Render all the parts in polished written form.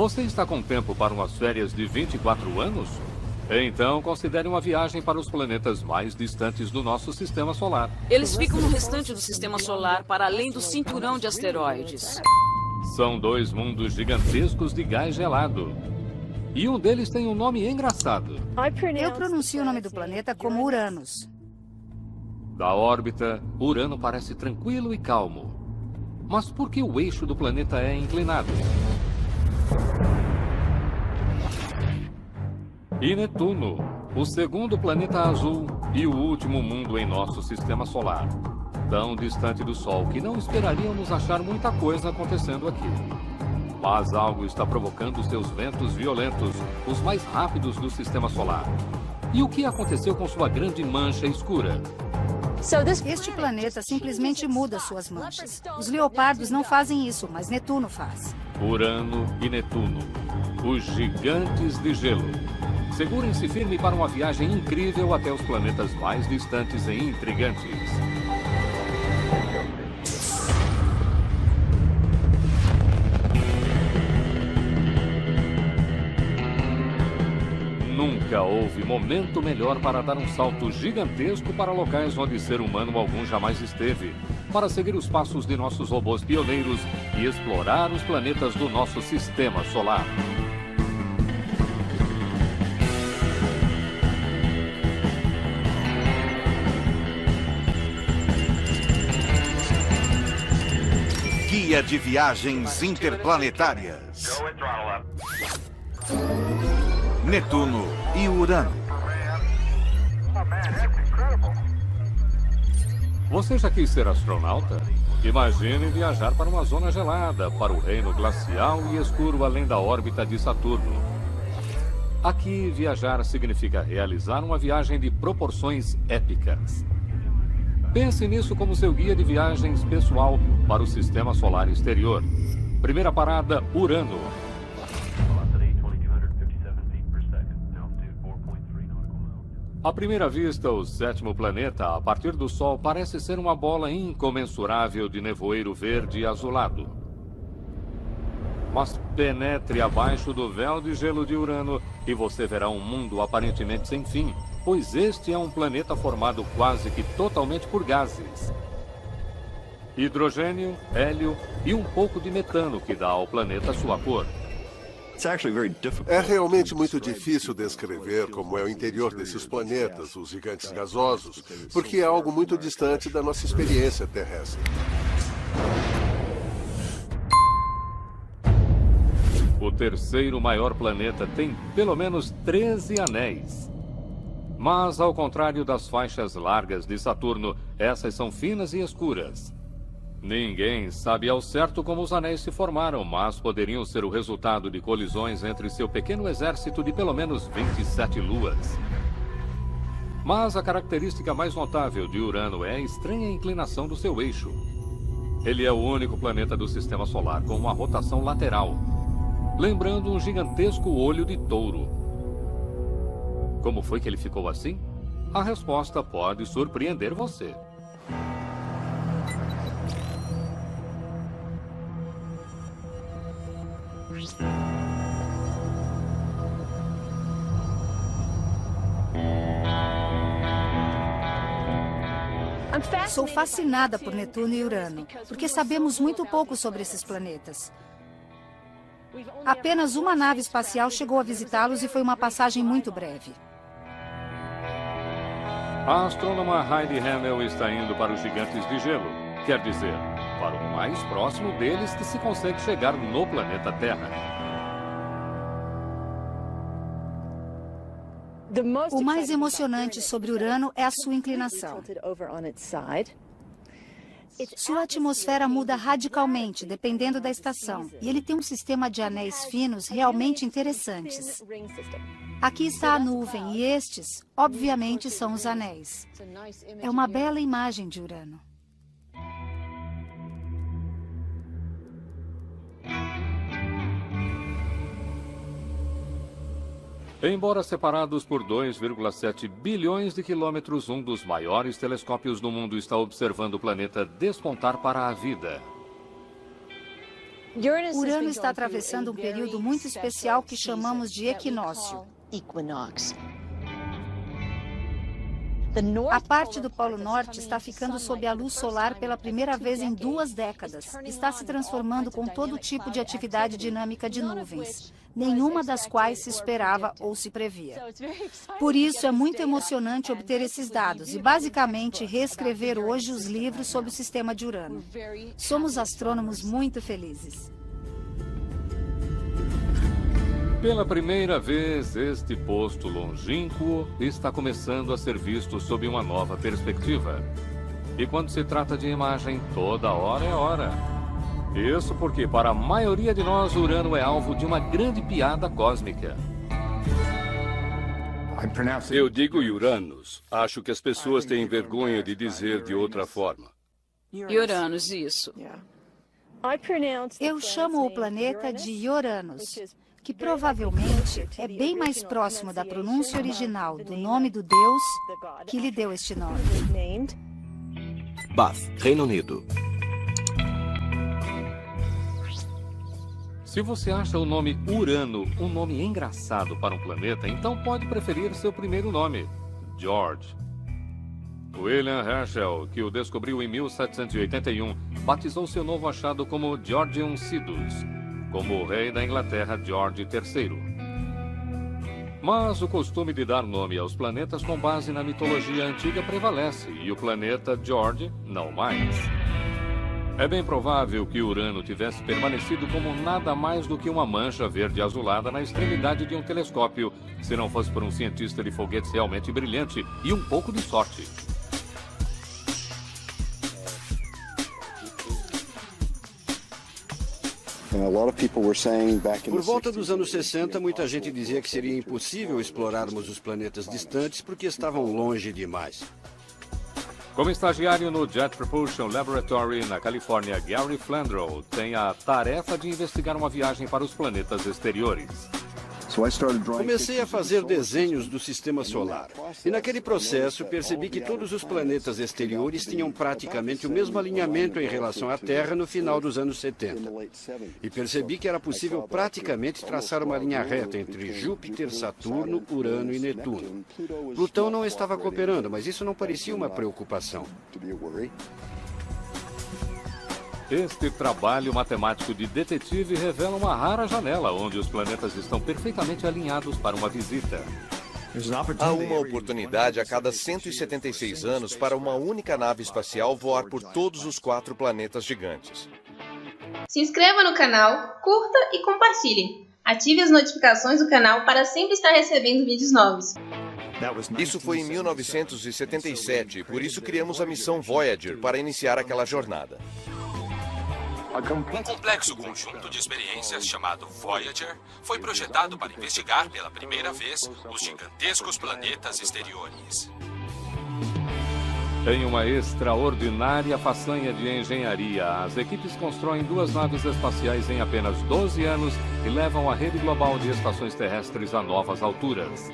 Você está com tempo para umas férias de 24 anos? Então, considere uma viagem para os planetas mais distantes do nosso sistema solar. Eles ficam no restante do sistema solar, para além do cinturão de asteroides. São 2 mundos gigantescos de gás gelado. E um deles tem um nome engraçado. Eu pronuncio o nome do planeta como Uranus. Da órbita, Urano parece tranquilo e calmo. Mas por que o eixo do planeta é inclinado? E Netuno, o segundo planeta azul e o último mundo em nosso sistema solar. Tão distante do Sol que não esperaríamos achar muita coisa acontecendo aqui. Mas algo está provocando seus ventos violentos, os mais rápidos do sistema solar. E o que aconteceu com sua grande mancha escura? Este planeta simplesmente muda suas manchas. Os leopardos não fazem isso, mas Netuno faz. Urano e Netuno, os gigantes de gelo. Segurem-se firme para uma viagem incrível até os planetas mais distantes e intrigantes. Nunca houve momento melhor para dar um salto gigantesco para locais onde ser humano algum jamais esteve, para seguir os passos de nossos robôs pioneiros e explorar os planetas do nosso sistema solar. Guia de Viagens Interplanetárias. Netuno e Urano. Você já quis ser astronauta? Imagine viajar para uma zona gelada, para o reino glacial e escuro além da órbita de Saturno. Aqui, viajar significa realizar uma viagem de proporções épicas. Pense nisso como seu guia de viagens pessoal para o sistema solar exterior. Primeira parada, Urano. À primeira vista, o 7º planeta, a partir do Sol, parece ser uma bola incomensurável de nevoeiro verde e azulado. Mas penetre abaixo do véu de gelo de Urano e você verá um mundo aparentemente sem fim, pois este é um planeta formado quase que totalmente por gases. Hidrogênio, hélio e um pouco de metano que dá ao planeta sua cor. É realmente muito difícil descrever como é o interior desses planetas, os gigantes gasosos, porque é algo muito distante da nossa experiência terrestre. O terceiro maior planeta tem pelo menos 13 anéis. Mas, ao contrário das faixas largas de Saturno, essas são finas e escuras. Ninguém sabe ao certo como os anéis se formaram, mas poderiam ser o resultado de colisões entre seu pequeno exército de pelo menos 27 luas. Mas a característica mais notável de Urano é a estranha inclinação do seu eixo. Ele é o único planeta do sistema solar com uma rotação lateral, lembrando um gigantesco olho de touro. Como foi que ele ficou assim? A resposta pode surpreender você. Sou fascinada por Netuno e Urano, porque sabemos muito pouco sobre esses planetas. Apenas uma nave espacial chegou a visitá-los e foi uma passagem muito breve. A astrônoma Heidi Hammel está indo para os gigantes de gelo, quer dizer, para o mais próximo deles que se consegue chegar no planeta Terra. O mais emocionante sobre Urano é a sua inclinação. Sua atmosfera muda radicalmente, dependendo da estação, e ele tem um sistema de anéis finos realmente interessantes. Aqui está a nuvem, e estes, obviamente, são os anéis. É uma bela imagem de Urano. Embora separados por 2,7 bilhões de quilômetros, um dos maiores telescópios do mundo está observando o planeta despontar para a vida. Urano está atravessando um período muito especial que chamamos de equinócio. A parte do Polo Norte está ficando sob a luz solar pela primeira vez em 2 décadas. Está se transformando com todo tipo de atividade dinâmica de nuvens, nenhuma das quais se esperava ou se previa. Por isso, é muito emocionante obter esses dados e, basicamente, reescrever hoje os livros sobre o sistema de Urano. Somos astrônomos muito felizes. Pela primeira vez, este posto longínquo está começando a ser visto sob uma nova perspectiva. E quando se trata de imagem, toda hora é hora. Isso porque, para a maioria de nós, Urano é alvo de uma grande piada cósmica. Eu digo Uranus. Acho que as pessoas têm vergonha de dizer de outra forma. Uranus, isso. Eu chamo o planeta de Uranus, que provavelmente é bem mais próximo da pronúncia original do nome do deus que lhe deu este nome. Bath, Reino Unido. Se você acha o nome Urano um nome engraçado para um planeta, então pode preferir seu primeiro nome, George. William Herschel, que o descobriu em 1781, batizou seu novo achado como Georgium Sidus, como o rei da Inglaterra George III. Mas o costume de dar nome aos planetas com base na mitologia antiga prevalece, e o planeta George não mais. É bem provável que Urano tivesse permanecido como nada mais do que uma mancha verde azulada na extremidade de um telescópio, se não fosse por um cientista de foguetes realmente brilhante e um pouco de sorte. Por volta dos anos 60, muita gente dizia que seria impossível explorarmos os planetas distantes porque estavam longe demais. Como estagiário no Jet Propulsion Laboratory na Califórnia, Gary Flandreau tem a tarefa de investigar uma viagem para os planetas exteriores. Comecei a fazer desenhos do sistema solar. E naquele processo percebi que todos os planetas exteriores tinham praticamente o mesmo alinhamento em relação à Terra no final dos anos 70. E percebi que era possível praticamente traçar uma linha reta entre Júpiter, Saturno, Urano e Netuno. Plutão não estava cooperando, mas isso não parecia uma preocupação. Este trabalho matemático de detetive revela uma rara janela onde os planetas estão perfeitamente alinhados para uma visita. Há uma oportunidade a cada 176 anos para uma única nave espacial voar por todos os 4 planetas gigantes. Se inscreva no canal, curta e compartilhe. Ative as notificações do canal para sempre estar recebendo vídeos novos. Isso foi em 1977 e por isso criamos a missão Voyager para iniciar aquela jornada. Um complexo conjunto de experiências chamado Voyager foi projetado para investigar pela primeira vez os gigantescos planetas exteriores. Em uma extraordinária façanha de engenharia, as equipes constroem 2 naves espaciais em apenas 12 anos e levam a rede global de estações terrestres a novas alturas.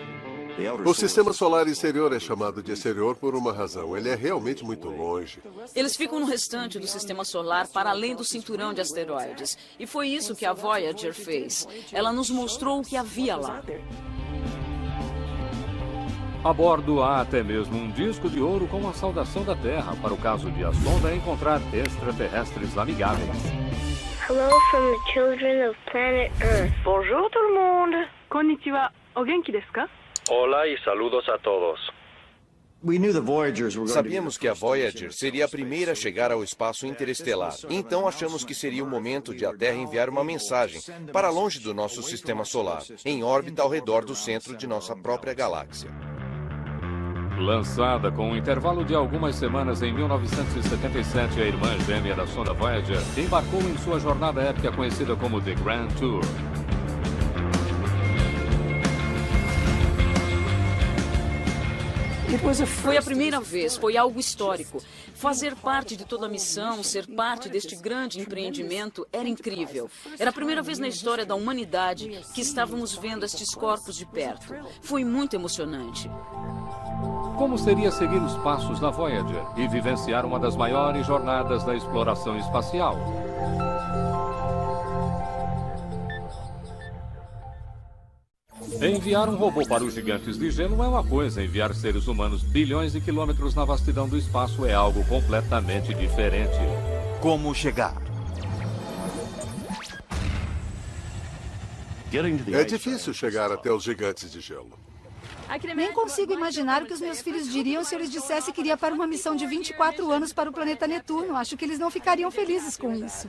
O sistema solar exterior é chamado de exterior por uma razão. Ele é realmente muito longe. Eles ficam no restante do sistema solar para além do cinturão de asteroides. E foi isso que a Voyager fez. Ela nos mostrou o que havia lá. A bordo há até mesmo um disco de ouro com a saudação da Terra, para o caso de a sonda encontrar extraterrestres amigáveis. Hello from the children of planet Earth. Bonjour tout le monde. Konnichiwa. O genki desu ka? Olá e saludos a todos. Sabíamos que a Voyager seria a primeira a chegar ao espaço interestelar. Então achamos que seria o momento de a Terra enviar uma mensagem para longe do nosso sistema solar, em órbita ao redor do centro de nossa própria galáxia. Lançada com um intervalo de algumas semanas em 1977, a irmã gêmea da sonda Voyager embarcou em sua jornada épica conhecida como The Grand Tour. Foi a primeira vez, foi algo histórico. Fazer parte de toda a missão, ser parte deste grande empreendimento era incrível. Era a primeira vez na história da humanidade que estávamos vendo estes corpos de perto. Foi muito emocionante. Como seria seguir os passos da Voyager e vivenciar uma das maiores jornadas da exploração espacial? Enviar um robô para os gigantes de gelo é uma coisa, enviar seres humanos bilhões de quilômetros na vastidão do espaço é algo completamente diferente. Como chegar? É difícil chegar até os gigantes de gelo. Nem consigo imaginar o que os meus filhos diriam se eu lhes dissesse que iria para uma missão de 24 anos para o planeta Netuno. Acho que eles não ficariam felizes com isso.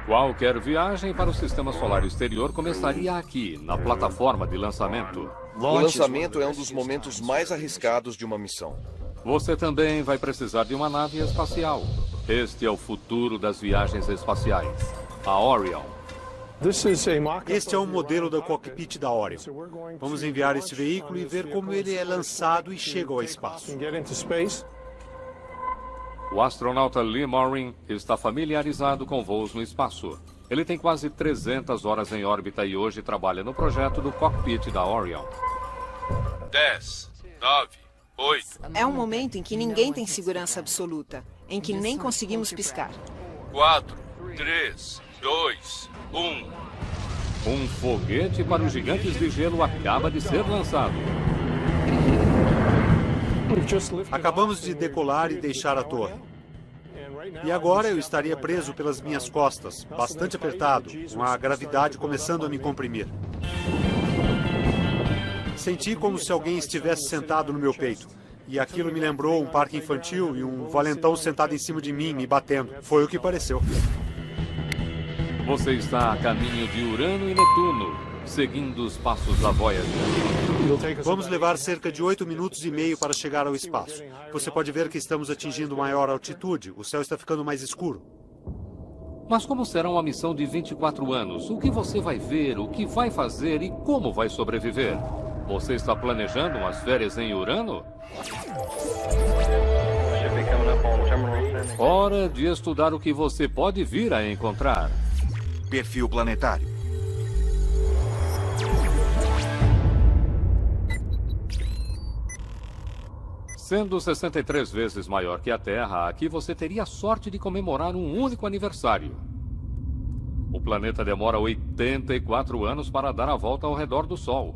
Qualquer viagem para o sistema solar exterior começaria aqui, na plataforma de lançamento. O lançamento é um dos momentos mais arriscados de uma missão. Você também vai precisar de uma nave espacial. Este é o futuro das viagens espaciais. A Orion. Este é um modelo do cockpit da Orion. Vamos enviar este veículo e ver como ele é lançado e chega ao espaço. O astronauta Lee Morin está familiarizado com voos no espaço. Ele tem quase 300 horas em órbita e hoje trabalha no projeto do cockpit da Orion. 10, 9, 8... É um momento em que ninguém tem segurança absoluta, em que nem conseguimos piscar. 4, 3, 2, 1... Um foguete para os gigantes de gelo acaba de ser lançado. Acabamos de decolar e deixar a torre. E agora eu estaria preso pelas minhas costas, bastante apertado, com a gravidade começando a me comprimir. Senti como se alguém estivesse sentado no meu peito. E aquilo me lembrou um parque infantil e um valentão sentado em cima de mim, me batendo. Foi o que pareceu. Você está a caminho de Urano e Netuno, seguindo os passos da Voyager. Vamos levar cerca de 8 minutos e meio para chegar ao espaço. Você pode ver que estamos atingindo maior altitude. O céu está ficando mais escuro. Mas como será uma missão de 24 anos? O que você vai ver, o que vai fazer e como vai sobreviver? Você está planejando umas férias em Urano? Hora de estudar o que você pode vir a encontrar. Perfil planetário. Sendo 63 vezes maior que a Terra, aqui você teria a sorte de comemorar um único aniversário. O planeta demora 84 anos para dar a volta ao redor do Sol.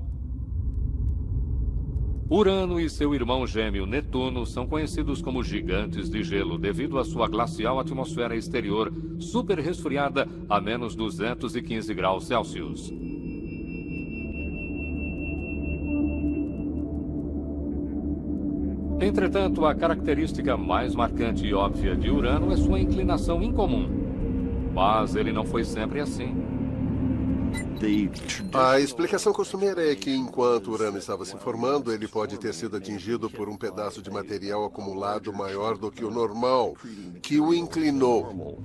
Urano e seu irmão gêmeo Netuno são conhecidos como gigantes de gelo devido à sua glacial atmosfera exterior super resfriada a menos 215 graus Celsius. Entretanto, a característica mais marcante e óbvia de Urano é sua inclinação incomum. Mas ele não foi sempre assim. A explicação costumeira é que, enquanto Urano estava se formando, ele pode ter sido atingido por um pedaço de material acumulado maior do que o normal, que o inclinou.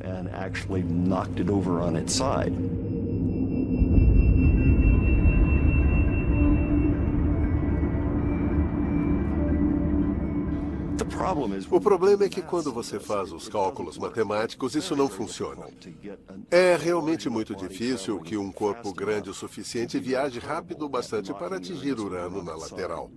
O problema é que quando você faz os cálculos matemáticos, isso não funciona. É realmente muito difícil que um corpo grande o suficiente viaje rápido o bastante para atingir Urano na lateral.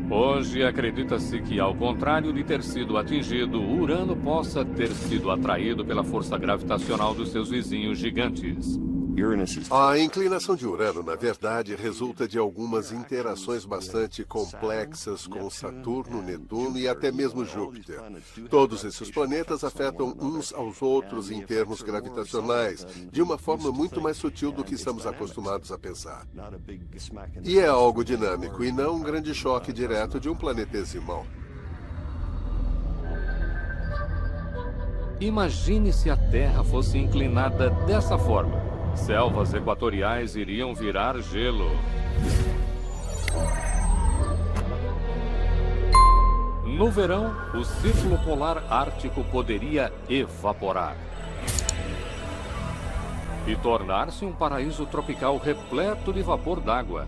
Hoje acredita-se que, ao contrário de ter sido atingido, Urano possa ter sido atraído pela força gravitacional dos seus vizinhos gigantes. A inclinação de Urano, na verdade, resulta de algumas interações bastante complexas com Saturno, Netuno e até mesmo Júpiter. Todos esses planetas afetam uns aos outros em termos gravitacionais, de uma forma muito mais sutil do que estamos acostumados a pensar. E é algo dinâmico e não um grande choque direto de um planetesimal. Imagine se a Terra fosse inclinada dessa forma. Selvas equatoriais iriam virar gelo. No verão, o Círculo Polar Ártico poderia evaporar e tornar-se um paraíso tropical repleto de vapor d'água.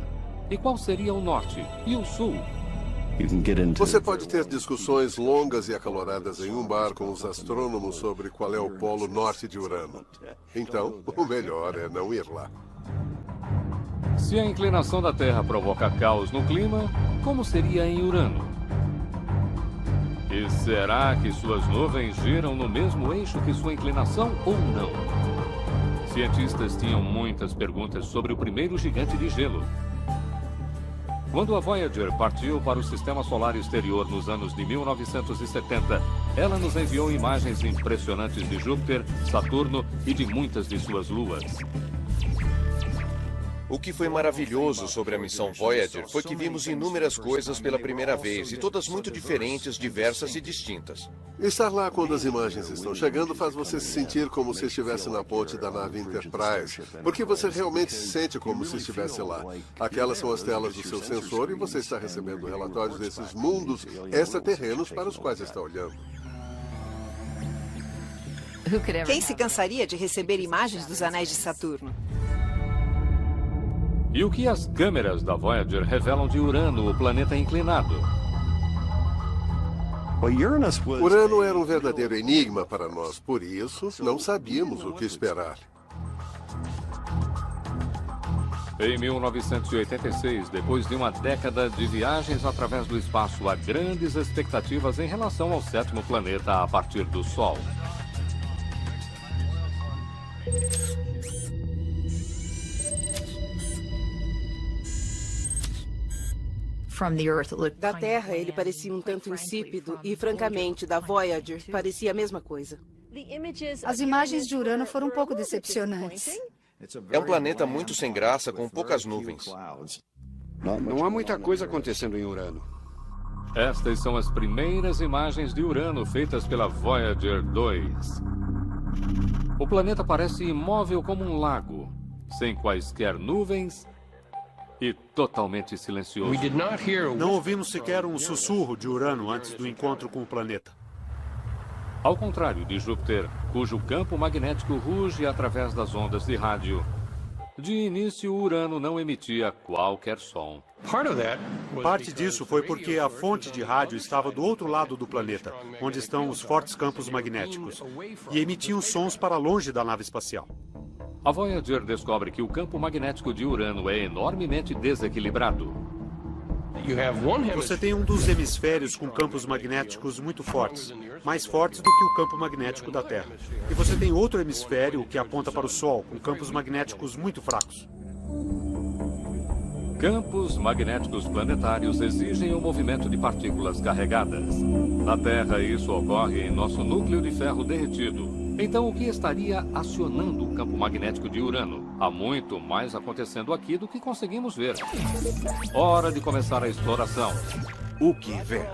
E qual seria o norte e o sul? Você pode ter discussões longas e acaloradas em um bar com os astrônomos sobre qual é o polo norte de Urano. Então, o melhor é não ir lá. Se a inclinação da Terra provoca caos no clima, como seria em Urano? E será que suas nuvens giram no mesmo eixo que sua inclinação ou não? Cientistas tinham muitas perguntas sobre o primeiro gigante de gelo. Quando a Voyager partiu para o Sistema Solar Exterior nos anos de 1970, ela nos enviou imagens impressionantes de Júpiter, Saturno e de muitas de suas luas. O que foi maravilhoso sobre a missão Voyager foi que vimos inúmeras coisas pela primeira vez, e todas muito diferentes, diversas e distintas. Estar lá quando as imagens estão chegando faz você se sentir como se estivesse na ponte da nave Enterprise, porque você realmente se sente como se estivesse lá. Aquelas são as telas do seu sensor e você está recebendo relatórios desses mundos extraterrenos para os quais está olhando. Quem se cansaria de receber imagens dos anéis de Saturno? E o que as câmeras da Voyager revelam de Urano, o planeta inclinado? Urano era um verdadeiro enigma para nós, por isso não sabíamos o que esperar. Em 1986, depois de uma década de viagens através do espaço, há grandes expectativas em relação ao sétimo planeta a partir do Sol. Da Terra, ele parecia um tanto insípido e, francamente, da Voyager, parecia a mesma coisa. As imagens de Urano foram um pouco decepcionantes. É um planeta muito sem graça, com poucas nuvens. Não há muita coisa acontecendo em Urano. Estas são as primeiras imagens de Urano feitas pela Voyager 2. O planeta parece imóvel como um lago, sem quaisquer nuvens e totalmente silencioso. Não ouvimos sequer um sussurro de Urano antes do encontro com o planeta. Ao contrário de Júpiter, cujo campo magnético ruge através das ondas de rádio, de início Urano não emitia qualquer som. Parte disso foi porque a fonte de rádio estava do outro lado do planeta, onde estão os fortes campos magnéticos, e emitiam sons para longe da nave espacial. A Voyager descobre que o campo magnético de Urano é enormemente desequilibrado. Você tem um dos hemisférios com campos magnéticos muito fortes, mais fortes do que o campo magnético da Terra. E você tem outro hemisfério que aponta para o Sol, com campos magnéticos muito fracos. Campos magnéticos planetários exigem o movimento de partículas carregadas. Na Terra, isso ocorre em nosso núcleo de ferro derretido. Então, o que estaria acionando o campo magnético de Urano? Há muito mais acontecendo aqui do que conseguimos ver. Hora de começar a exploração. O que ver?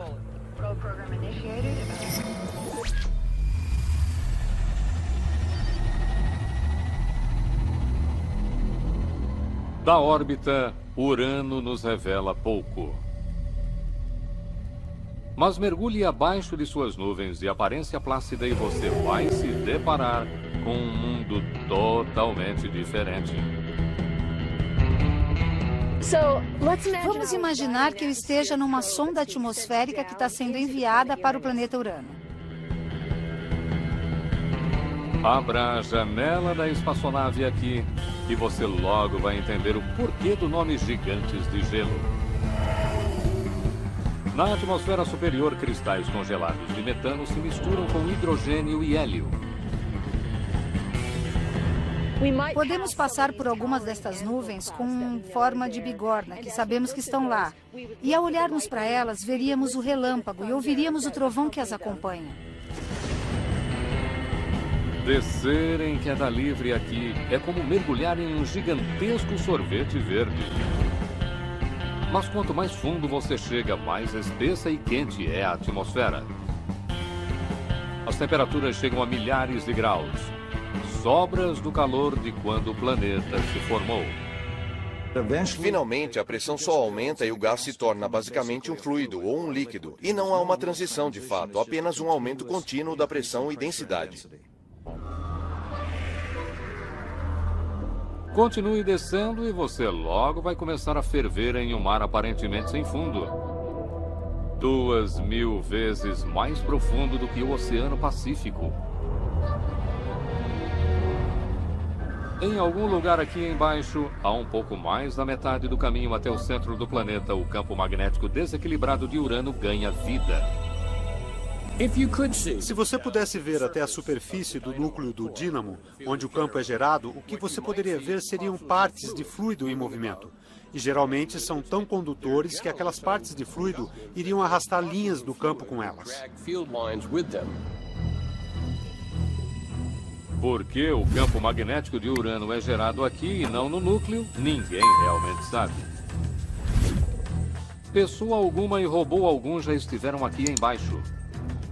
Da órbita, Urano nos revela pouco. Mas mergulhe abaixo de suas nuvens de aparência plácida e você vai se deparar com um mundo totalmente diferente. Vamos imaginar que eu esteja numa sonda atmosférica que está sendo enviada para o planeta Urano. Abra a janela da espaçonave aqui e você logo vai entender o porquê do nome Gigantes de Gelo. Na atmosfera superior, cristais congelados de metano se misturam com hidrogênio e hélio. Podemos passar por algumas destas nuvens com forma de bigorna, que sabemos que estão lá. E ao olharmos para elas, veríamos o relâmpago e ouviríamos o trovão que as acompanha. Descer em queda livre aqui é como mergulhar em um gigantesco sorvete verde. Mas quanto mais fundo você chega, mais espessa e quente é a atmosfera. As temperaturas chegam a milhares de graus. Sobras do calor de quando o planeta se formou. Finalmente, a pressão só aumenta e o gás se torna basicamente um fluido ou um líquido. E não há uma transição de fato, apenas um aumento contínuo da pressão e densidade. Continue descendo e você logo vai começar a ferver em um mar aparentemente sem fundo. 2000 vezes mais profundo do que o Oceano Pacífico. Em algum lugar aqui embaixo, a um pouco mais da metade do caminho até o centro do planeta, o campo magnético desequilibrado de Urano ganha vida. Se você pudesse ver até a superfície do núcleo do dínamo, onde o campo é gerado, o que você poderia ver seriam partes de fluido em movimento. E geralmente são tão condutores que aquelas partes de fluido iriam arrastar linhas do campo com elas. Por que o campo magnético de Urano é gerado aqui e não no núcleo, ninguém realmente sabe. Pessoa alguma e robô algum já estiveram aqui embaixo.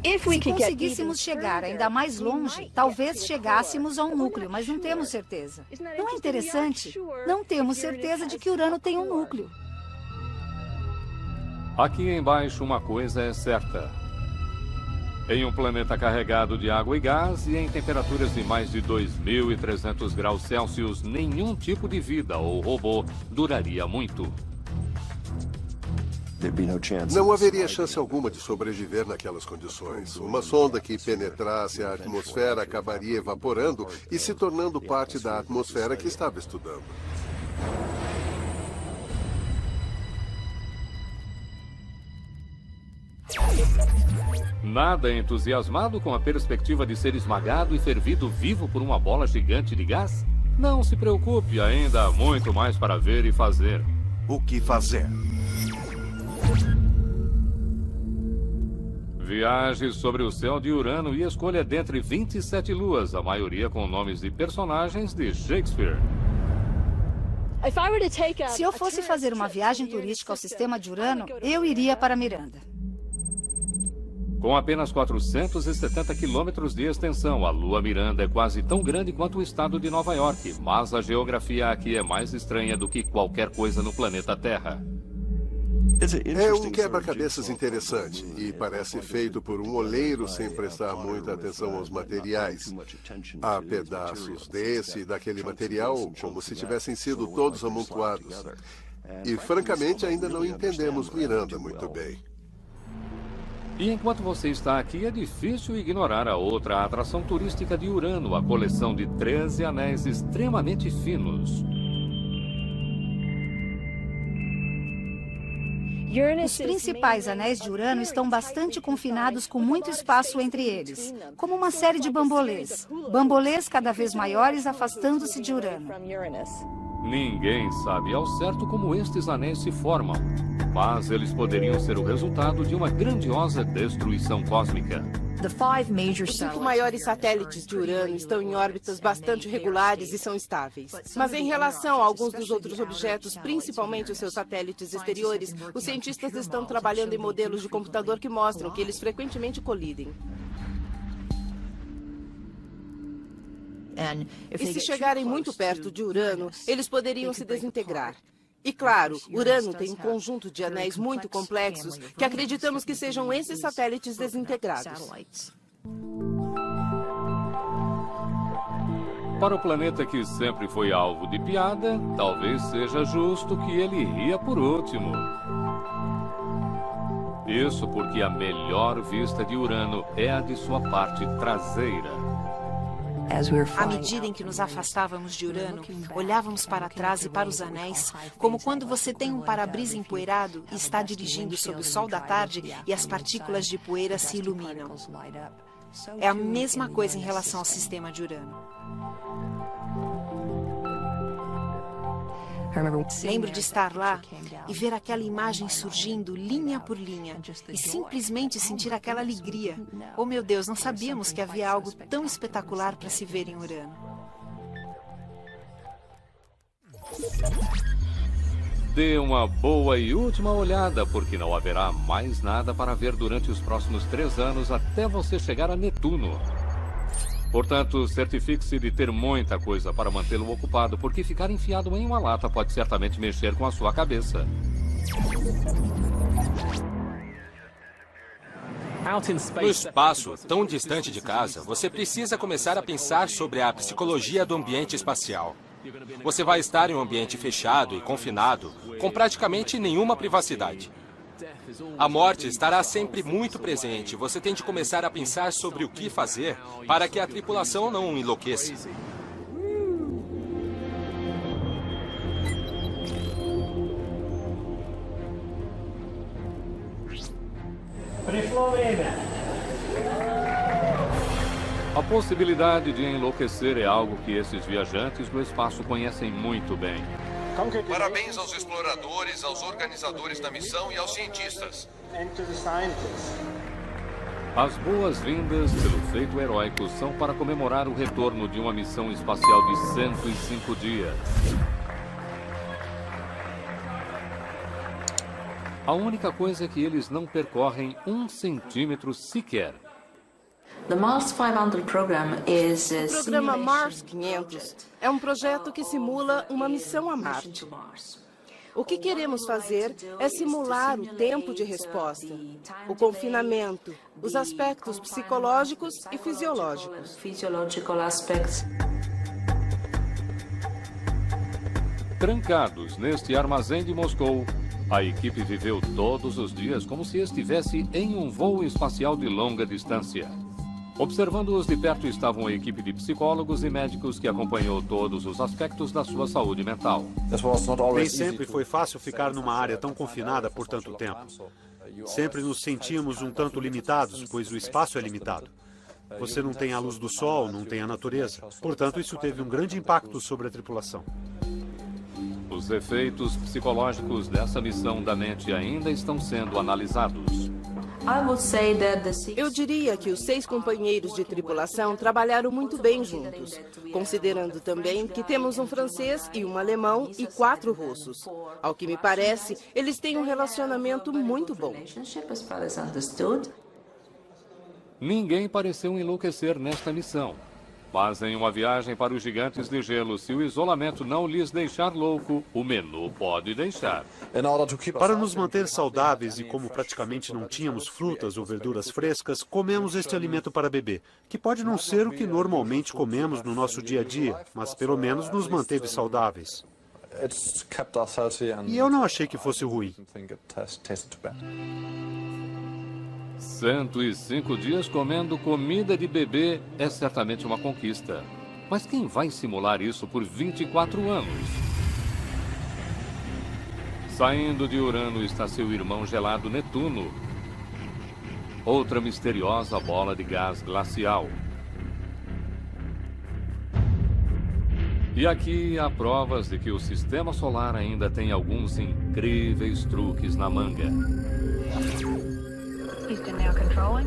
Se conseguíssemos chegar ainda mais longe, talvez chegássemos a um núcleo, mas não temos certeza. Não é interessante? Não temos certeza de que Urano tem um núcleo. Aqui embaixo uma coisa é certa. Em um planeta carregado de água e gás e em temperaturas de mais de 2.300 graus Celsius, nenhum tipo de vida ou robô duraria muito. Não haveria chance alguma de sobreviver naquelas condições. Uma sonda que penetrasse a atmosfera acabaria evaporando e se tornando parte da atmosfera que estava estudando. Nada entusiasmado com a perspectiva de ser esmagado e fervido vivo por uma bola gigante de gás? Não se preocupe, ainda há muito mais para ver e fazer. O que fazer? Viaje sobre o céu de Urano e escolha dentre 27 luas, a maioria com nomes de personagens de Shakespeare. Se eu fosse fazer uma viagem turística ao sistema de Urano, eu iria para Miranda. Com apenas 470 quilômetros de extensão, a Lua Miranda é quase tão grande quanto o estado de Nova York, mas a geografia aqui é mais estranha do que qualquer coisa no planeta Terra. É um quebra-cabeças interessante e parece feito por um oleiro sem prestar muita atenção aos materiais. Há pedaços desse e daquele material como se tivessem sido todos amontoados. E, francamente, ainda não entendemos Miranda muito bem. E enquanto você está aqui, é difícil ignorar a outra atração turística de Urano, a coleção de 13 anéis extremamente finos. Os principais anéis de Urano estão bastante confinados com muito espaço entre eles, como uma série de bambolês. Bambolês cada vez maiores afastando-se de Urano. Ninguém sabe ao certo como estes anéis se formam, mas eles poderiam ser o resultado de uma grandiosa destruição cósmica. Os 5 maiores satélites de Urano estão em órbitas bastante regulares e são estáveis. Mas em relação a alguns dos outros objetos, principalmente os seus satélites exteriores, os cientistas estão trabalhando em modelos de computador que mostram que eles frequentemente colidem. E se chegarem muito perto de Urano, eles poderiam se desintegrar. E claro, Urano tem um conjunto de anéis muito complexos que acreditamos que sejam esses satélites desintegrados. Para o planeta que sempre foi alvo de piada, talvez seja justo que ele ria por último. Isso porque a melhor vista de Urano é a de sua parte traseira. À medida em que nos afastávamos de Urano, olhávamos para trás e para os anéis, como quando você tem um para-brisa empoeirado e está dirigindo sob o sol da tarde e as partículas de poeira se iluminam. É a mesma coisa em relação ao sistema de Urano. Lembro de estar lá e ver aquela imagem surgindo linha por linha e simplesmente sentir aquela alegria. Oh meu Deus, não sabíamos que havia algo tão espetacular para se ver em Urano. Dê uma boa e última olhada, porque não haverá mais nada para ver durante os próximos 3 anos até você chegar a Netuno. Portanto, certifique-se de ter muita coisa para mantê-lo ocupado, porque ficar enfiado em uma lata pode certamente mexer com a sua cabeça. No espaço, tão distante de casa, você precisa começar a pensar sobre a psicologia do ambiente espacial. Você vai estar em um ambiente fechado e confinado, com praticamente nenhuma privacidade. A morte estará sempre muito presente. Você tem de começar a pensar sobre o que fazer para que a tripulação não enlouqueça. A possibilidade de enlouquecer é algo que esses viajantes do espaço conhecem muito bem. Parabéns aos exploradores, aos organizadores da missão e aos cientistas. As boas-vindas pelo feito heróico são para comemorar o retorno de uma missão espacial de 105 dias. A única coisa é que eles não percorrem 1 centímetro sequer. O programa Mars 500 é um projeto que simula uma missão a Marte. O que queremos fazer é simular o tempo de resposta, o confinamento, os aspectos psicológicos e fisiológicos. Trancados neste armazém de Moscou, a equipe viveu todos os dias como se estivesse em um voo espacial de longa distância. Observando-os de perto estavam a equipe de psicólogos e médicos que acompanhou todos os aspectos da sua saúde mental. Nem sempre foi fácil ficar numa área tão confinada por tanto tempo. Sempre nos sentimos um tanto limitados, pois o espaço é limitado. Você não tem a luz do sol, não tem a natureza. Portanto, isso teve um grande impacto sobre a tripulação. Os efeitos psicológicos dessa missão da mente ainda estão sendo analisados. Eu diria que os 6 companheiros de tripulação trabalharam muito bem juntos, considerando também que temos um francês e um alemão e 4 russos. Ao que me parece, eles têm um relacionamento muito bom. Ninguém pareceu enlouquecer nesta missão. Mas em uma viagem para os gigantes de gelo, se o isolamento não lhes deixar louco, o menu pode deixar. Para nos manter saudáveis e como praticamente não tínhamos frutas ou verduras frescas, comemos este alimento para bebê, que pode não ser o que normalmente comemos no nosso dia a dia, mas pelo menos nos manteve saudáveis. E eu não achei que fosse ruim. 105 dias comendo comida de bebê é certamente uma conquista. Mas quem vai simular isso por 24 anos? Saindo de Urano está seu irmão gelado Netuno. Outra misteriosa bola de gás glacial. E aqui há provas de que o Sistema Solar ainda tem alguns incríveis truques na manga.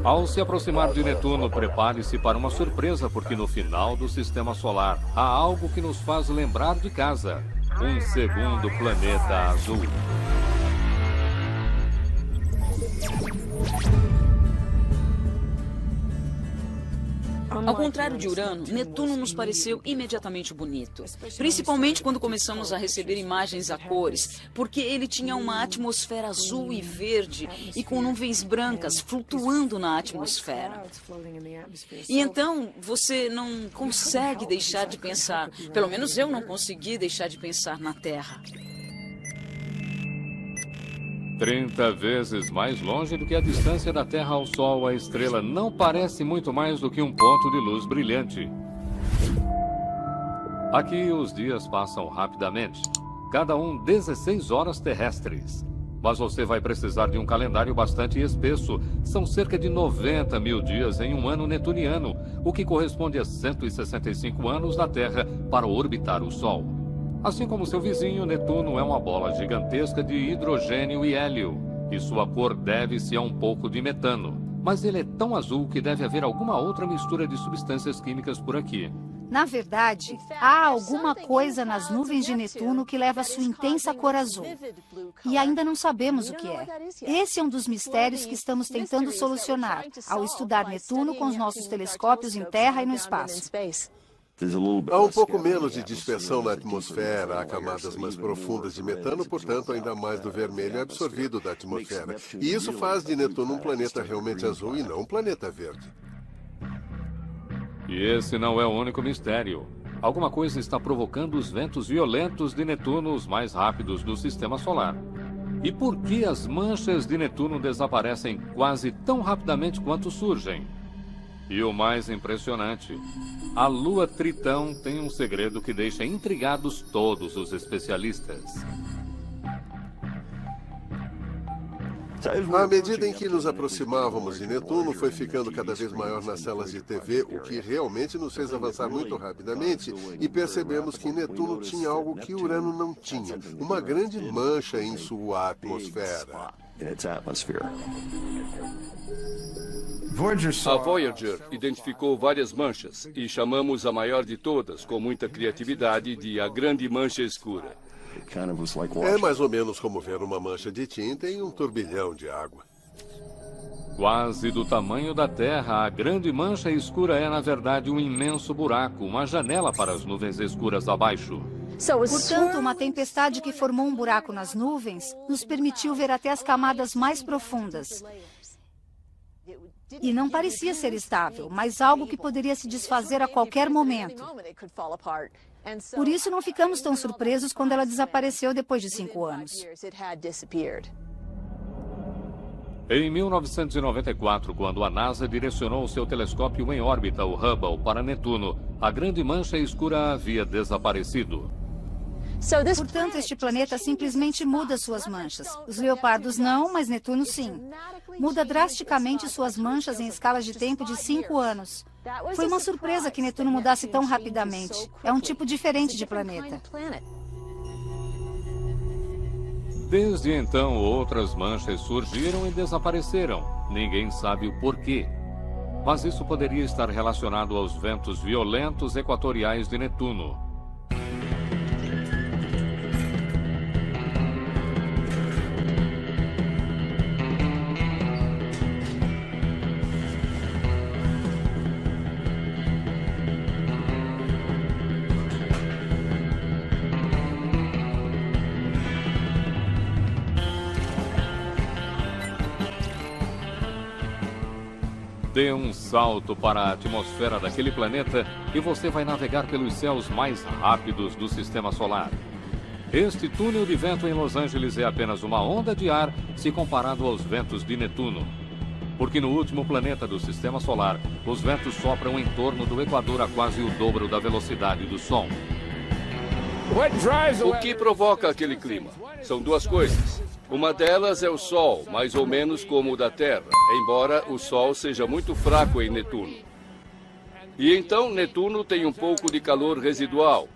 Ao se aproximar de Netuno, prepare-se para uma surpresa, porque no final do Sistema Solar há algo que nos faz lembrar de casa. Um segundo planeta azul. Ao contrário de Urano, Netuno nos pareceu imediatamente bonito. Principalmente quando começamos a receber imagens a cores, porque ele tinha uma atmosfera azul e verde e com nuvens brancas flutuando na atmosfera. E então você não consegue deixar de pensar, pelo menos eu não consegui deixar de pensar na Terra. 30 vezes mais longe do que a distância da Terra ao Sol, a estrela não parece muito mais do que um ponto de luz brilhante. Aqui os dias passam rapidamente, cada um 16 horas terrestres. Mas você vai precisar de um calendário bastante espesso. São cerca de 90 mil dias em um ano netuniano, o que corresponde a 165 anos da Terra para orbitar o Sol. Assim como seu vizinho, Netuno é uma bola gigantesca de hidrogênio e hélio, e sua cor deve-se a um pouco de metano. Mas ele é tão azul que deve haver alguma outra mistura de substâncias químicas por aqui. Na verdade, há alguma coisa nas nuvens de Netuno que leva a sua intensa cor azul. E ainda não sabemos o que é. Esse é um dos mistérios que estamos tentando solucionar ao estudar Netuno com os nossos telescópios em Terra e no espaço. Há um pouco menos de dispersão na atmosfera, há camadas mais profundas de metano, portanto, ainda mais do vermelho é absorvido da atmosfera. E isso faz de Netuno um planeta realmente azul e não um planeta verde. E esse não é o único mistério. Alguma coisa está provocando os ventos violentos de Netuno, os mais rápidos do Sistema Solar. E por que as manchas de Netuno desaparecem quase tão rapidamente quanto surgem? E o mais impressionante, a Lua Tritão tem um segredo que deixa intrigados todos os especialistas. À medida em que nos aproximávamos de Netuno, foi ficando cada vez maior nas telas de TV, o que realmente nos fez avançar muito rapidamente, e percebemos que Netuno tinha algo que Urano não tinha, uma grande mancha em sua atmosfera. A Voyager identificou várias manchas e chamamos a maior de todas, com muita criatividade, de a Grande Mancha Escura. É mais ou menos como ver uma mancha de tinta em um turbilhão de água. Quase do tamanho da Terra, a Grande Mancha Escura é, na verdade, um imenso buraco, uma janela para as nuvens escuras abaixo. Portanto, uma tempestade que formou um buraco nas nuvens nos permitiu ver até as camadas mais profundas. E não parecia ser estável, mas algo que poderia se desfazer a qualquer momento. Por isso, não ficamos tão surpresos quando ela desapareceu depois de 5 anos. Em 1994, quando a NASA direcionou seu telescópio em órbita, o Hubble, para Netuno, a Grande Mancha Escura havia desaparecido. Portanto, este planeta simplesmente muda suas manchas. Os leopardos não, mas Netuno sim. Muda drasticamente suas manchas em escalas de tempo de 5 anos. Foi uma surpresa que Netuno mudasse tão rapidamente. É um tipo diferente de planeta. Desde então, outras manchas surgiram e desapareceram. Ninguém sabe o porquê. Mas isso poderia estar relacionado aos ventos violentos equatoriais de Netuno. Dê um salto para a atmosfera daquele planeta e você vai navegar pelos céus mais rápidos do Sistema Solar. Este túnel de vento em Los Angeles é apenas uma onda de ar se comparado aos ventos de Netuno. Porque no último planeta do Sistema Solar, os ventos sopram em torno do Equador a quase o dobro da velocidade do som. O que provoca aquele clima? São duas coisas. Uma delas é o Sol, mais ou menos como o da Terra, embora o Sol seja muito fraco em Netuno. E então Netuno tem um pouco de calor residual,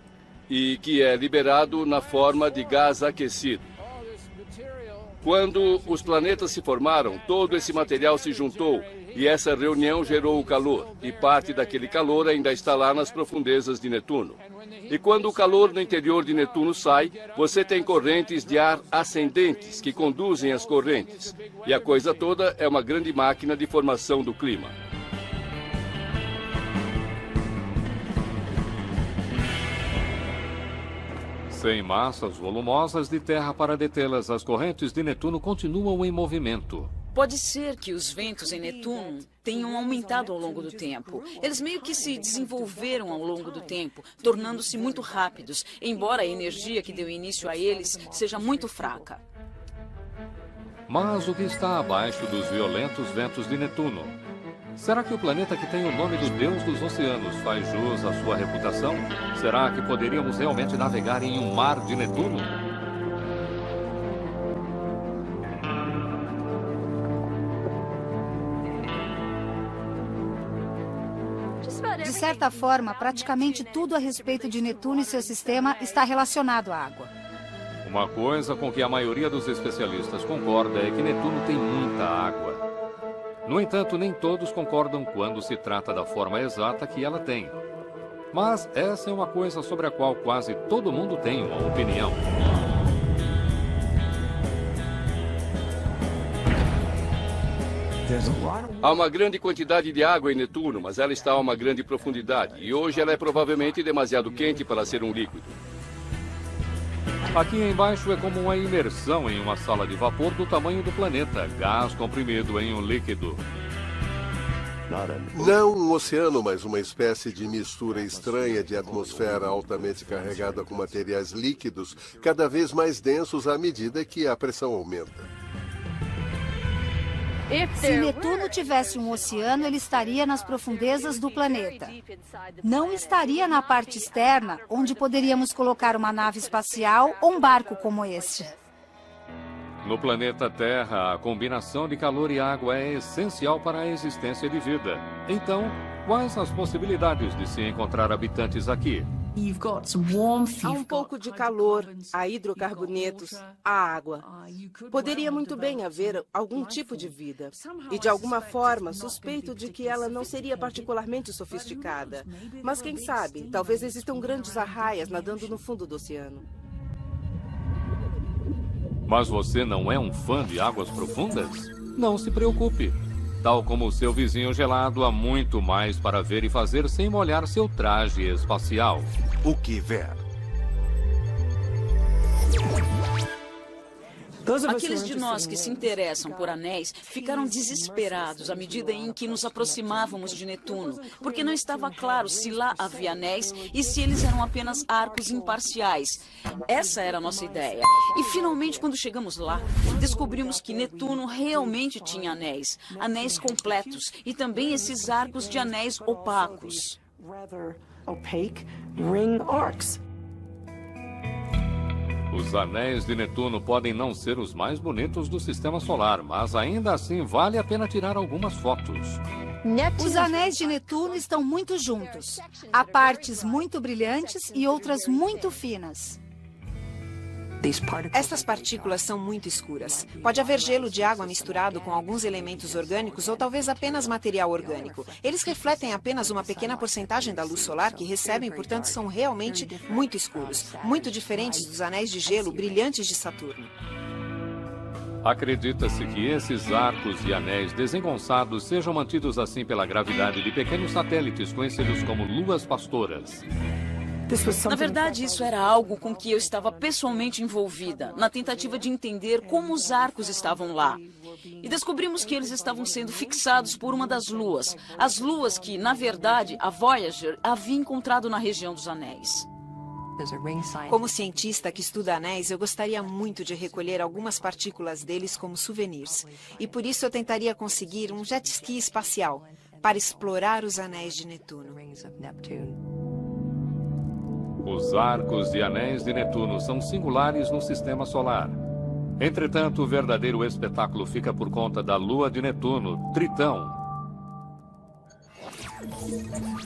e que é liberado na forma de gás aquecido. Quando os planetas se formaram, todo esse material se juntou, e essa reunião gerou o calor, e parte daquele calor ainda está lá nas profundezas de Netuno. E quando o calor no interior de Netuno sai, você tem correntes de ar ascendentes que conduzem as correntes. E a coisa toda é uma grande máquina de formação do clima. Sem massas volumosas de terra para detê-las, as correntes de Netuno continuam em movimento. Pode ser que os ventos em Netuno tenham aumentado ao longo do tempo. Eles meio que se desenvolveram ao longo do tempo, tornando-se muito rápidos, embora a energia que deu início a eles seja muito fraca. Mas o que está abaixo dos violentos ventos de Netuno? Será que o planeta que tem o nome do Deus dos Oceanos faz jus à sua reputação? Será que poderíamos realmente navegar em um mar de Netuno? De certa forma, praticamente tudo a respeito de Netuno e seu sistema está relacionado à água. Uma coisa com que a maioria dos especialistas concorda é que Netuno tem muita água. No entanto, nem todos concordam quando se trata da forma exata que ela tem. Mas essa é uma coisa sobre a qual quase todo mundo tem uma opinião. Há uma grande quantidade de água em Netuno, mas ela está a uma grande profundidade. E hoje ela é provavelmente demasiado quente para ser um líquido. Aqui embaixo é como uma imersão em uma sala de vapor do tamanho do planeta, gás comprimido em um líquido. Não um oceano, mas uma espécie de mistura estranha de atmosfera altamente carregada com materiais líquidos, cada vez mais densos à medida que a pressão aumenta. Se Netuno tivesse um oceano, ele estaria nas profundezas do planeta. Não estaria na parte externa, onde poderíamos colocar uma nave espacial ou um barco como este. No planeta Terra, a combinação de calor e água é essencial para a existência de vida. Então, quais as possibilidades de se encontrar habitantes aqui? Há um pouco de calor, há hidrocarbonetos, há água. Poderia muito bem haver algum tipo de vida. E de alguma forma, suspeito de que ela não seria particularmente sofisticada. Mas quem sabe, talvez existam grandes arraias nadando no fundo do oceano. Mas você não é um fã de águas profundas? Não se preocupe. Tal como o seu vizinho gelado, há muito mais para ver e fazer sem molhar seu traje espacial. O que ver? Aqueles de nós que se interessam por anéis ficaram desesperados à medida em que nos aproximávamos de Netuno, porque não estava claro se lá havia anéis e se eles eram apenas arcos imparciais. Essa era a nossa ideia. E finalmente, quando chegamos lá, descobrimos que Netuno realmente tinha anéis, anéis completos, e também esses arcos de anéis opacos. Os anéis de Netuno podem não ser os mais bonitos do sistema solar, mas ainda assim vale a pena tirar algumas fotos. Os anéis de Netuno estão muito juntos. Há partes muito brilhantes e outras muito finas. Estas partículas são muito escuras. Pode haver gelo de água misturado com alguns elementos orgânicos ou talvez apenas material orgânico. Eles refletem apenas uma pequena porcentagem da luz solar que recebem, portanto, são realmente muito escuros, muito diferentes dos anéis de gelo brilhantes de Saturno. Acredita-se que esses arcos e anéis desengonçados sejam mantidos assim pela gravidade de pequenos satélites conhecidos como luas pastoras. Na verdade, isso era algo com que eu estava pessoalmente envolvida, na tentativa de entender como os arcos estavam lá. E descobrimos que eles estavam sendo fixados por uma das luas. As luas que, na verdade, a Voyager havia encontrado na região dos anéis. Como cientista que estuda anéis, eu gostaria muito de recolher algumas partículas deles como souvenirs. E por isso eu tentaria conseguir um jet ski espacial para explorar os anéis de Netuno. Os arcos e anéis de Netuno são singulares no sistema solar. Entretanto, o verdadeiro espetáculo fica por conta da lua de Netuno, Tritão.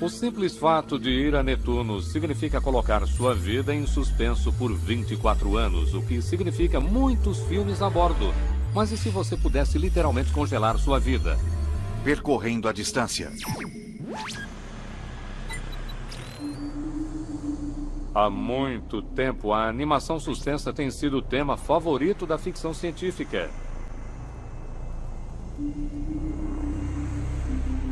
O simples fato de ir a Netuno significa colocar sua vida em suspenso por 24 anos, o que significa muitos filmes a bordo. Mas e se você pudesse literalmente congelar sua vida? Percorrendo a distância. Há muito tempo, a animação suspensa tem sido o tema favorito da ficção científica.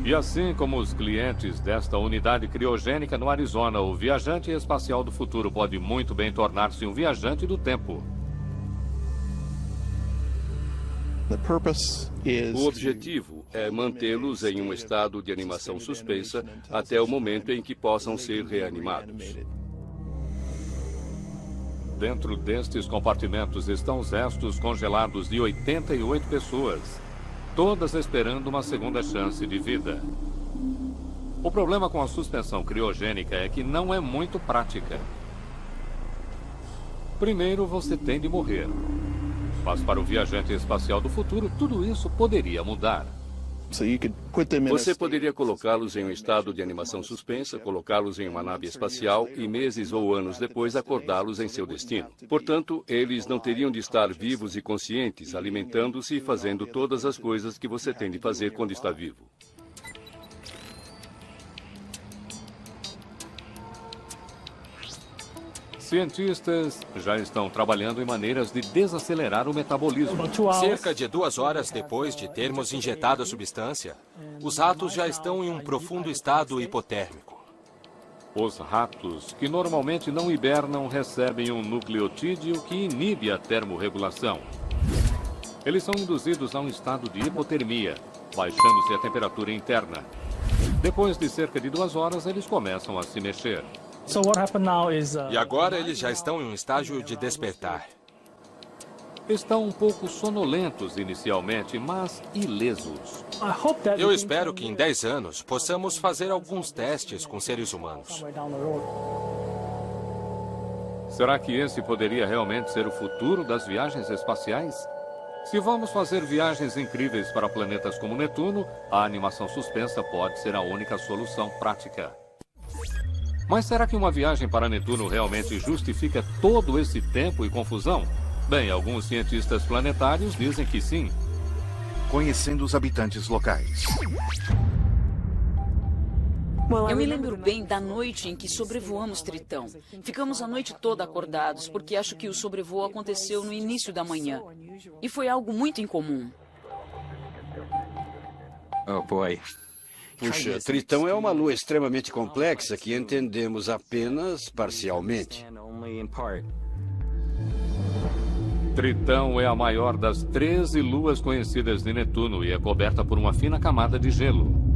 E assim como os clientes desta unidade criogênica no Arizona, o viajante espacial do futuro pode muito bem tornar-se um viajante do tempo. O objetivo é mantê-los em um estado de animação suspensa até o momento em que possam ser reanimados. Dentro destes compartimentos estão os restos congelados de 88 pessoas, todas esperando uma segunda chance de vida. O problema com a suspensão criogênica é que não é muito prática. Primeiro, você tem de morrer. Mas para o viajante espacial do futuro, tudo isso poderia mudar. Você poderia colocá-los em um estado de animação suspensa, colocá-los em uma nave espacial e meses ou anos depois acordá-los em seu destino. Portanto, eles não teriam de estar vivos e conscientes, alimentando-se e fazendo todas as coisas que você tem de fazer quando está vivo. Cientistas já estão trabalhando em maneiras de desacelerar o metabolismo. Cerca de 2 horas depois de termos injetado a substância, os ratos já estão em um profundo estado hipotérmico. Os ratos, que normalmente não hibernam, recebem um nucleotídeo que inibe a termorregulação. Eles são induzidos a um estado de hipotermia, baixando-se a temperatura interna. Depois de cerca de 2 horas, eles começam a se mexer. E agora eles já estão em um estágio de despertar. Estão um pouco sonolentos inicialmente, mas ilesos. Eu espero que em 10 anos possamos fazer alguns testes com seres humanos. Será que esse poderia realmente ser o futuro das viagens espaciais? Se vamos fazer viagens incríveis para planetas como Netuno, a animação suspensa pode ser a única solução prática. Mas será que uma viagem para Netuno realmente justifica todo esse tempo e confusão? Bem, alguns cientistas planetários dizem que sim. Conhecendo os habitantes locais. Eu me lembro bem da noite em que sobrevoamos Tritão. Ficamos a noite toda acordados, porque acho que o sobrevoo aconteceu no início da manhã. E foi algo muito incomum. Oh, boy. Puxa, Tritão é uma lua extremamente complexa que entendemos apenas parcialmente. Tritão é a maior das 13 luas conhecidas de Netuno e é coberta por uma fina camada de gelo.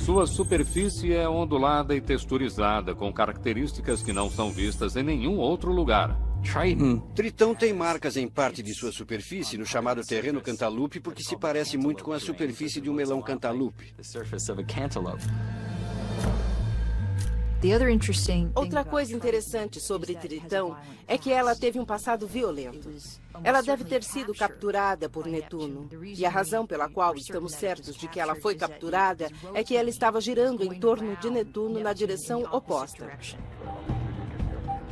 Sua superfície é ondulada e texturizada, com características que não são vistas em nenhum outro lugar. Tritão tem marcas em parte de sua superfície no chamado terreno cantaloupe porque se parece muito com a superfície de um melão cantaloupe. Outra coisa interessante sobre Tritão é que ela teve um passado violento. Ela deve ter sido capturada por Netuno. E a razão pela qual estamos certos de que ela foi capturada é que ela estava girando em torno de Netuno na direção oposta.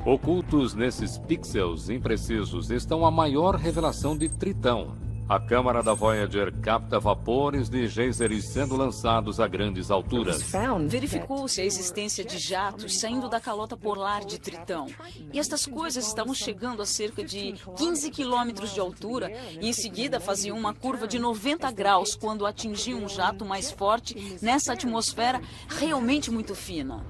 Ocultos nesses pixels imprecisos estão a maior revelação de Tritão. A câmara da Voyager capta vapores de geysers sendo lançados a grandes alturas. Verificou-se a existência de jatos saindo da calota polar de Tritão. E estas coisas estavam chegando a cerca de 15 quilômetros de altura e em seguida faziam uma curva de 90 graus quando atingiam um jato mais forte nessa atmosfera realmente muito fina.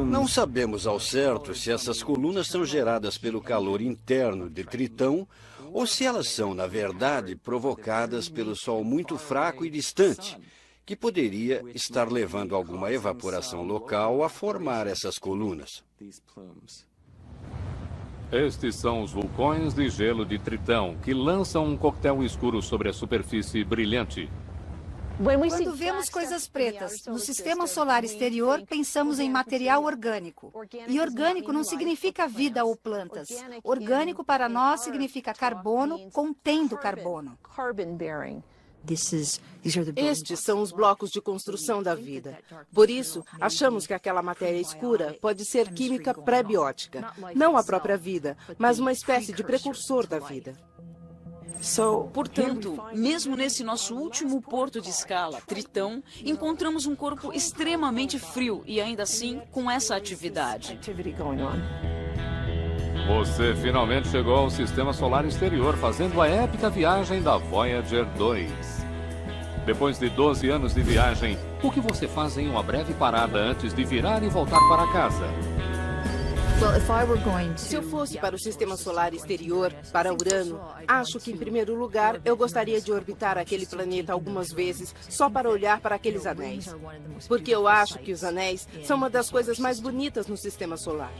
Não sabemos ao certo se essas colunas são geradas pelo calor interno de Tritão ou se elas são, na verdade, provocadas pelo Sol muito fraco e distante, que poderia estar levando alguma evaporação local a formar essas colunas. Estes são os vulcões de gelo de Tritão, que lançam um coquetel escuro sobre a superfície brilhante. Quando vemos coisas pretas no sistema solar exterior, pensamos em material orgânico. E orgânico não significa vida ou plantas. Orgânico para nós significa carbono contendo carbono. Estes são os blocos de construção da vida. Por isso, achamos que aquela matéria escura pode ser química pré-biótica. Não a própria vida, mas uma espécie de precursor da vida. Portanto, mesmo nesse nosso último porto de escala, Tritão, encontramos um corpo extremamente frio e ainda assim com essa atividade. Você finalmente chegou ao sistema solar exterior, fazendo a épica viagem da Voyager 2. Depois de 12 anos de viagem, o que você faz em uma breve parada antes de virar e voltar para casa? Se eu fosse para o sistema solar exterior, para Urano, acho que, em primeiro lugar, eu gostaria de orbitar aquele planeta algumas vezes só para olhar para aqueles anéis. Porque eu acho que os anéis são uma das coisas mais bonitas no sistema solar.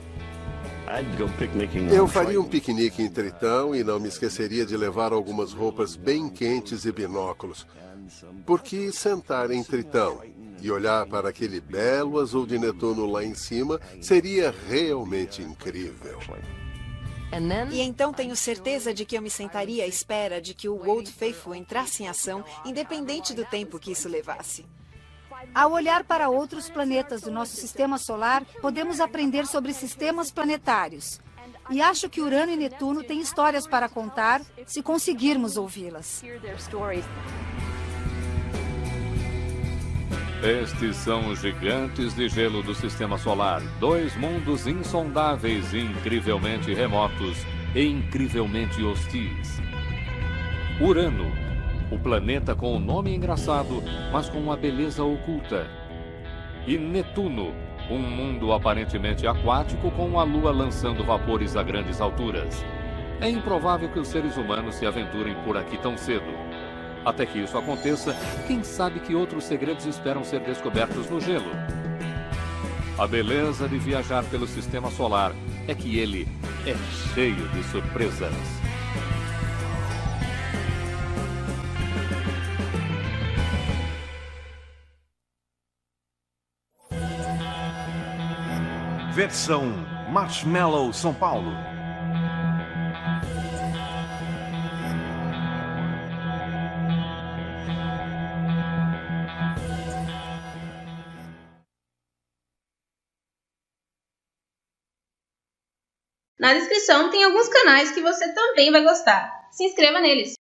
Eu faria um piquenique em Tritão e não me esqueceria de levar algumas roupas bem quentes e binóculos. Porque sentar em Tritão e olhar para aquele belo azul de Netuno lá em cima seria realmente incrível. E então tenho certeza de que eu me sentaria à espera de que o Old Faithful entrasse em ação, independente do tempo que isso levasse. Ao olhar para outros planetas do nosso sistema solar, podemos aprender sobre sistemas planetários. E acho que Urano e Netuno têm histórias para contar, se conseguirmos ouvi-las. Estes são os gigantes de gelo do sistema solar, dois mundos insondáveis e incrivelmente remotos e incrivelmente hostis. Urano, o planeta com o nome engraçado, mas com uma beleza oculta. E Netuno, um mundo aparentemente aquático com a Lua lançando vapores a grandes alturas. É improvável que os seres humanos se aventurem por aqui tão cedo. Até que isso aconteça, quem sabe que outros segredos esperam ser descobertos no gelo. A beleza de viajar pelo sistema solar é que ele é cheio de surpresas. Versão Marshmallow, São Paulo. Na descrição tem alguns canais que você também vai gostar. Se inscreva neles!